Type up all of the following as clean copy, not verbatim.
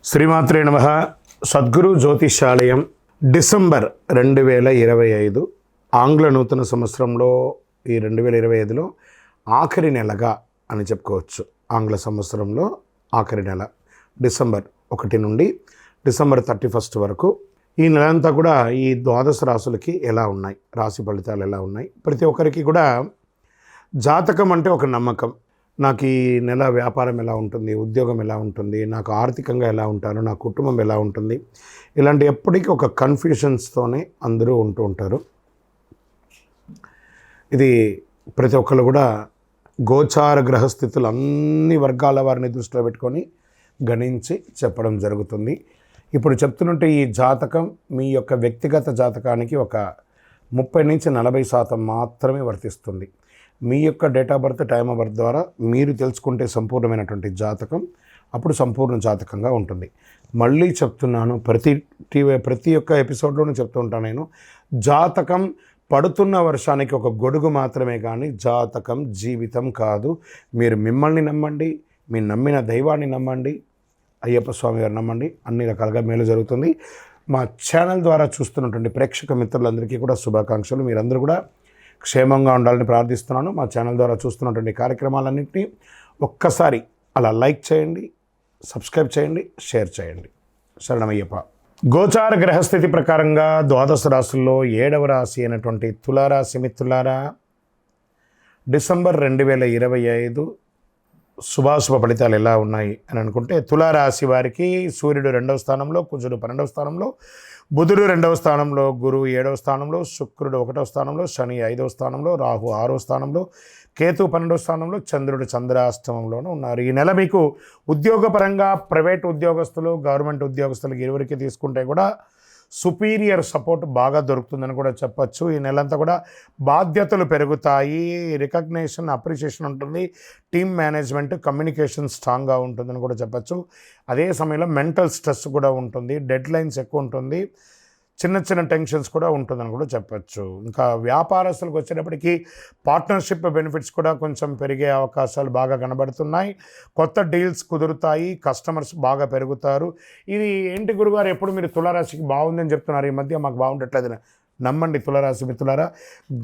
శ్రీమాత్రే నమః. సద్గురు జ్యోతిషాలయం డిసెంబర్ 2025 ఆంగ్ల నూతన సంవత్సరంలో ఈ 2025లో ఆఖరి నెలగా అని చెప్పుకోవచ్చు. ఆంగ్ల సంవత్సరంలో ఆఖరి నెల డిసెంబర్ 1 నుండి డిసెంబర్ 31 వరకు ఈ నెలంతా కూడా ఈ ద్వాదశ రాశులకి ఎలా ఉన్నాయి, రాశి ఫలితాలు ఎలా ఉన్నాయి, ప్రతి ఒక్కరికి కూడా జాతకం అంటే ఒక నమ్మకం. నాకు ఈ నెల వ్యాపారం ఎలా ఉంటుంది, ఉద్యోగం ఎలా ఉంటుంది, నాకు ఆర్థికంగా ఎలా ఉంటారు, నా కుటుంబం ఎలా ఉంటుంది, ఇలాంటి ఎప్పటికీ ఒక కన్ఫ్యూషన్స్తోనే అందరూ ఉంటూ ఉంటారు. ఇది ప్రతి ఒక్కరు కూడా గోచార గ్రహస్థితులు అన్ని వర్గాల వారిని దృష్టిలో పెట్టుకొని గణించి చెప్పడం జరుగుతుంది. ఇప్పుడు చెప్తున్నట్టు ఈ జాతకం మీ యొక్క వ్యక్తిగత జాతకానికి ఒక 30-40% మాత్రమే వర్తిస్తుంది. మీ యొక్క date of birth, time of birth ద్వారా మీరు తెలుసుకుంటే సంపూర్ణమైనటువంటి జాతకం అప్పుడు సంపూర్ణ జాతకంగా ఉంటుంది. మళ్ళీ చెప్తున్నాను, ప్రతి ఒక్క ఎపిసోడ్లోనూ చెప్తూ ఉంటాను నేను, జాతకం పడుతున్న వర్షానికి ఒక గొడుగు మాత్రమే కానీ జాతకం జీవితం కాదు. మీరు మిమ్మల్ని నమ్మండి, మీ నమ్మిన దైవాన్ని నమ్మండి, అయ్యప్ప స్వామి గారు నమ్మండి, అన్ని రకాలుగా మేలు జరుగుతుంది. మా ఛానల్ ద్వారా చూస్తున్నటువంటి ప్రేక్షక మిత్రులందరికీ కూడా శుభాకాంక్షలు. మీరందరూ కూడా క్షేమంగా ఉండాలని ప్రార్థిస్తున్నాను. మా ఛానల్ ద్వారా చూస్తున్నటువంటి కార్యక్రమాలన్నింటినీ ఒక్కసారి అలా లైక్ చేయండి, సబ్స్క్రైబ్ చేయండి, షేర్ చేయండి. శరణమయ్యప్ప. గోచార గ్రహస్థితి ప్రకారంగా ద్వాదశ రాశుల్లో 7వ రాశి అయినటువంటి తులారాశి మిత్రులారా, డిసెంబర్ 2025 శుభాశుభ ఫలితాలు ఎలా ఉన్నాయి అని అనుకుంటే, తులారాశి వారికి సూర్యుడు 2వ స్థానంలో, కుజుడు 12వ స్థానంలో, బుధుడు 2వ స్థానంలో, గురువు 7వ స్థానంలో, శుక్రుడు 1వ స్థానంలో, శని 5వ స్థానంలో, రాహు 6వ స్థానంలో, కేతు 12వ స్థానంలో, చంద్రుడు చంద్రాష్టమంలోనూ ఉన్నారు. ఈ నెల మీకు ఉద్యోగపరంగా ప్రైవేట్ ఉద్యోగస్తులు, గవర్నమెంట్ ఉద్యోగస్తులకు ఇరువురికి తీసుకుంటే కూడా సుపీరియర్ సపోర్ట్ బాగా దొరుకుతుందని కూడా చెప్పచ్చు. ఈ నెలంతా కూడా బాధ్యతలు పెరుగుతాయి, రికగ్నేషన్, అప్రిషియేషన్ ఉంటుంది, టీమ్ మేనేజ్మెంట్, కమ్యూనికేషన్ స్ట్రాంగ్గా ఉంటుందని కూడా చెప్పచ్చు. అదే సమయంలో మెంటల్ స్ట్రెస్ కూడా ఉంటుంది, డెడ్ లైన్స్ ఎక్కువ ఉంటుంది, చిన్న చిన్న టెన్షన్స్ కూడా ఉంటుందని కూడా చెప్పచ్చు. ఇంకా వ్యాపారస్తులకు వచ్చేటప్పటికి పార్ట్నర్షిప్ బెనిఫిట్స్ కూడా కొంచెం పెరిగే అవకాశాలు బాగా కనబడుతున్నాయి. కొత్త డీల్స్ కుదురుతాయి, కస్టమర్స్ బాగా పెరుగుతారు. ఇది ఏంటి గురుగారు, ఎప్పుడు మీరు తులారాశికి బాగుందని చెప్తున్నారు, ఈ మధ్య మాకు బాగుండట్లేదు. నమ్మండి తులారాశి మిత్రులారా,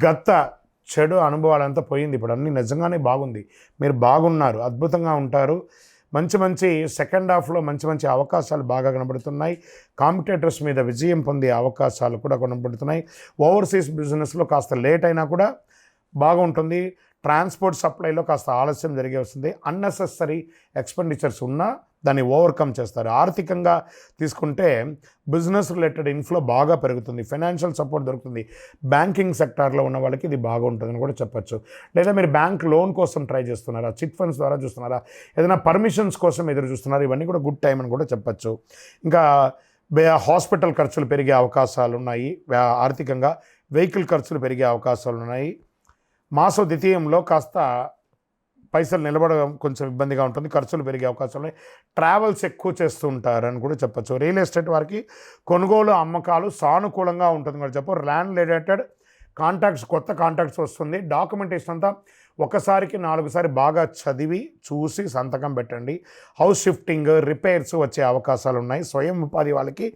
గత చెడు అనుభవాలంతా పోయింది, ఇప్పుడు అన్నీ నిజంగానే బాగుంది. మీరు బాగున్నారు, అద్భుతంగా ఉంటారు. మంచి సెకండ్ హాఫ్లో మంచి అవకాశాలు బాగా కనబడుతున్నాయి. కాంపిటేటర్స్ మీద విజయం పొందే అవకాశాలు కూడా కనబడుతున్నాయి. ఓవర్సీస్ బిజినెస్లో కాస్త లేట్ అయినా కూడా బాగుంటుంది. ట్రాన్స్పోర్ట్ సప్లైలో కాస్త ఆలస్యం జరిగే వస్తుంది. అన్నెసెసరీ ఎక్స్పెండిచర్స్ ఉన్నా దాన్ని ఓవర్కమ్ చేస్తారు. ఆర్థికంగా తీసుకుంటే బిజినెస్ రిలేటెడ్ ఇన్ఫ్లో బాగా పెరుగుతుంది, ఫైనాన్షియల్ సపోర్ట్ దొరుకుతుంది. బ్యాంకింగ్ సెక్టార్లో ఉన్న వాళ్ళకి ఇది బాగుంటుందని కూడా చెప్పచ్చు. లేదా మీరు బ్యాంక్ లోన్ కోసం ట్రై చేస్తున్నారా, చిట్ ఫండ్స్ ద్వారా చూస్తున్నారా, ఏదైనా పర్మిషన్స్ కోసం ఎదురు చూస్తున్నారా, ఇవన్నీ కూడా గుడ్ టైం అని కూడా చెప్పచ్చు. ఇంకా హాస్పిటల్ ఖర్చులు పెరిగే అవకాశాలు ఉన్నాయి. ఆర్థికంగా వెహికల్ ఖర్చులు పెరిగే అవకాశాలు ఉన్నాయి. మాస ద్వితీయంలో కాస్త పైసలు నిలబడడం కొంచెం ఇబ్బందిగా ఉంటుంది, ఖర్చులు పెరిగే అవకాశాలు ఉన్నాయి. ట్రావెల్స్ ఎక్కువ చేస్తూ ఉంటారని కూడా చెప్పచ్చు. రియల్ ఎస్టేట్ వారికి కొనుగోలు అమ్మకాలు సానుకూలంగా ఉంటుంది కూడా చెప్పు. ల్యాండ్ రిలేటెడ్ కాంటాక్ట్స్, కొత్త కాంటాక్ట్స్ వస్తుంది. డాక్యుమెంటేషన్ అంతా ఒకసారికి 4 సారి బాగా చదివి చూసి సంతకం పెట్టండి. హౌస్ షిఫ్టింగ్, రిపేర్స్ వచ్చే అవకాశాలు ఉన్నాయి. స్వయం ఉపాధి వాళ్ళకి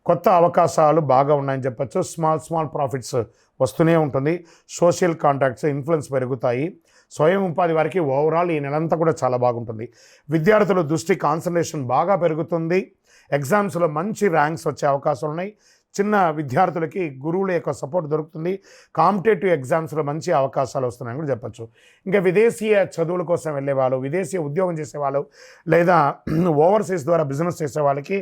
కొత్త అవకాశాలు బాగా ఉన్నాయని చెప్పచ్చు. స్మాల్ ప్రాఫిట్స్ వస్తూనే ఉంటుంది. సోషల్ కాంటాక్ట్స్, ఇన్ఫ్లుయెన్స్ పెరుగుతాయి. స్వయం ఉపాధి వారికి ఓవరాల్ ఈ నెలంతా కూడా చాలా బాగుంటుంది. విద్యార్థుల దృష్టి, కాన్సన్ట్రేషన్ బాగా పెరుగుతుంది. ఎగ్జామ్స్లో మంచి ర్యాంక్స్ వచ్చే అవకాశాలు ఉన్నాయి. చిన్న విద్యార్థులకి గురువుల యొక్క సపోర్ట్ దొరుకుతుంది. కాంపిటేటివ్ ఎగ్జామ్స్లో మంచి అవకాశాలు వస్తున్నాయని కూడా చెప్పచ్చు. ఇంకా విదేశీయ చదువుల కోసం వెళ్ళేవాళ్ళు, విదేశీయ ఉద్యోగం చేసేవాళ్ళు, లేదా ఓవర్సీస్ ద్వారా బిజినెస్ చేసే వాళ్ళకి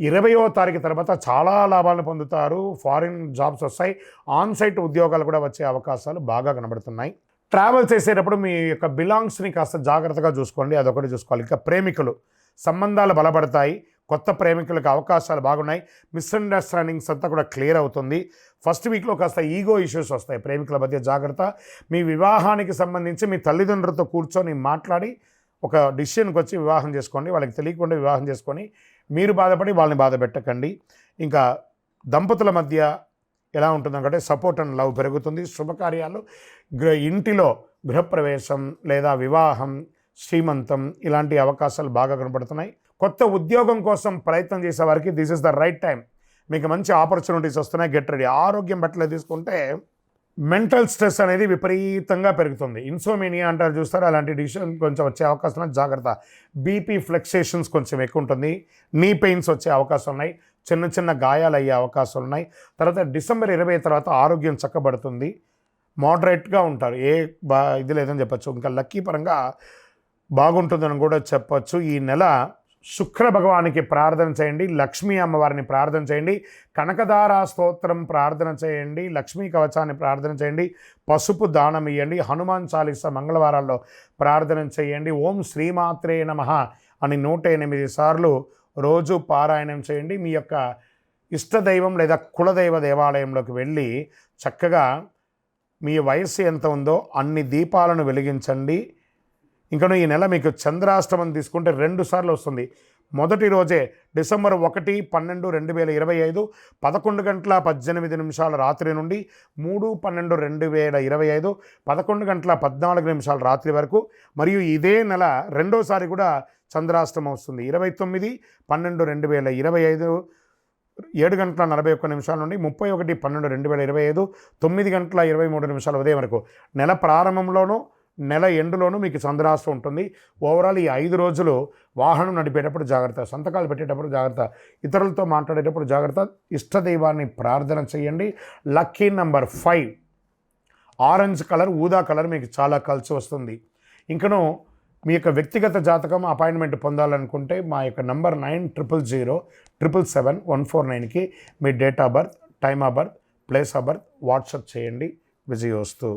20వ తారీఖు తర్వాత చాలా లాభాలను పొందుతారు. ఫారిన్ జాబ్స్ వస్తాయి. ఆన్సైట్ ఉద్యోగాలు కూడా వచ్చే అవకాశాలు బాగా కనబడుతున్నాయి. ట్రావెల్ చేసేటప్పుడు మీ యొక్క బిలాంగ్స్ని కాస్త జాగ్రత్తగా చూసుకోండి, అదొకటి చూసుకోవాలి. ఇంకా ప్రేమికులు సంబంధాలు బలపడతాయి. కొత్త ప్రేమికులకు అవకాశాలు బాగున్నాయి. మిస్అండర్స్టాండింగ్స్ అంతా కూడా క్లియర్ అవుతుంది. ఫస్ట్ వీక్లో కాస్త ఈగో ఇష్యూస్ వస్తాయి, ప్రేమికుల మధ్య జాగ్రత్త. మీ వివాహానికి సంబంధించి మీ తల్లిదండ్రులతో కూర్చొని మాట్లాడి ఒక డిసిషన్కి వచ్చి వివాహం చేసుకోండి. వాళ్ళకి తెలియకుండా వివాహం చేసుకొని మీరు బాధపడి వాళ్ళని బాధ పెట్టకండి. ఇంకా దంపతుల మధ్య ఎలా ఉంటుందంటే సపోర్ట్ అండ్ లవ్ పెరుగుతుంది. శుభకార్యాలు, ఇంటిలో గృహప్రవేశం లేదా వివాహం, శ్రీమంతం ఇలాంటి అవకాశాలు బాగా కనపడుతున్నాయి. కొత్త ఉద్యోగం కోసం ప్రయత్నం చేసే వారికి this is the right time. మీకు మంచి ఆపర్చునిటీస్ వస్తున్నాయి. Get ready. ఆరోగ్యం పట్ల తీసుకుంటే మెంటల్ స్ట్రెస్ అనేది విపరీతంగా పెరుగుతుంది. ఇన్సోమేనియా అంటారు చూస్తారు, అలాంటి డిసిషన్ కొంచెం వచ్చే అవకాశం ఉంది. జాగ్రత్త. బీపీ ఫ్లక్సేషన్స్ కొంచెం ఎక్కువ ఉంటుంది. నీ పెయిన్స్ వచ్చే అవకాశం ఉన్నాయి. చిన్న చిన్న గాయాలు అయ్యే అవకాశాలు ఉన్నాయి. తర్వాత డిసెంబర్ 20 తర్వాత ఆరోగ్యం చక్కబడుతుంది. మోడరేట్గా ఉంటారు. ఇది లేదని చెప్పచ్చు. ఇంకా లక్కీ పరంగా బాగుంటుందని కూడా చెప్పచ్చు. ఈ నెల శుక్ర భగవానికి ప్రార్థన చేయండి. లక్ష్మీ అమ్మవారిని ప్రార్థన చేయండి. కనకదార స్తోత్రం ప్రార్థన చేయండి. లక్ష్మీ కవచాన్ని ప్రార్థన చేయండి. పసుపు దానం ఇవ్వండి. హనుమాన్ చాలీస మంగళవారాల్లో ప్రార్థన చేయండి. ఓం శ్రీమాత్రే నమః అని 108 సార్లు రోజు పారాయణం చేయండి. మీ యొక్క ఇష్టదైవం లేదా కులదైవ దేవాలయంలోకి వెళ్ళి చక్కగా మీ వయస్సు ఎంత ఉందో అన్ని దీపాలను వెలిగించండి. ఇంకా ఈ నెల మీకు చంద్రాష్టమం తీసుకుంటే 2 సార్లు వస్తుంది. మొదటి రోజే డిసెంబర్ 1/12/2025 11:18 రాత్రి నుండి 3/12/2025 11:14 రాత్రి వరకు. మరియు ఇదే నెల రెండోసారి కూడా చంద్రాష్టమం వస్తుంది. 29/12/2025 7:41 నుండి 31/12/2025 9:23 ఉదయం వరకు. నెల ప్రారంభంలోనూ నెల ఎండులోనూ మీకు చంద్రాష్టం ఉంటుంది. ఓవరాల్ ఈ 5 రోజులు వాహనం నడిపేటప్పుడు జాగ్రత్త, సంతకాలు పెట్టేటప్పుడు జాగ్రత్త, ఇతరులతో మాట్లాడేటప్పుడు జాగ్రత్త. ఇష్టదైవాన్ని ప్రార్థన చేయండి. లక్కీ నెంబర్ 5 ఆరెంజ్ కలర్, ఊదా కలర్ మీకు చాలా కలిసి వస్తుంది. ఇంకను మీ యొక్క వ్యక్తిగత జాతకం అపాయింట్మెంట్ పొందాలనుకుంటే మా యొక్క నంబర్ 9000077149కి మీ date of birth, time of birth, place of birth WhatsApp చేయండి. విజయోస్తు.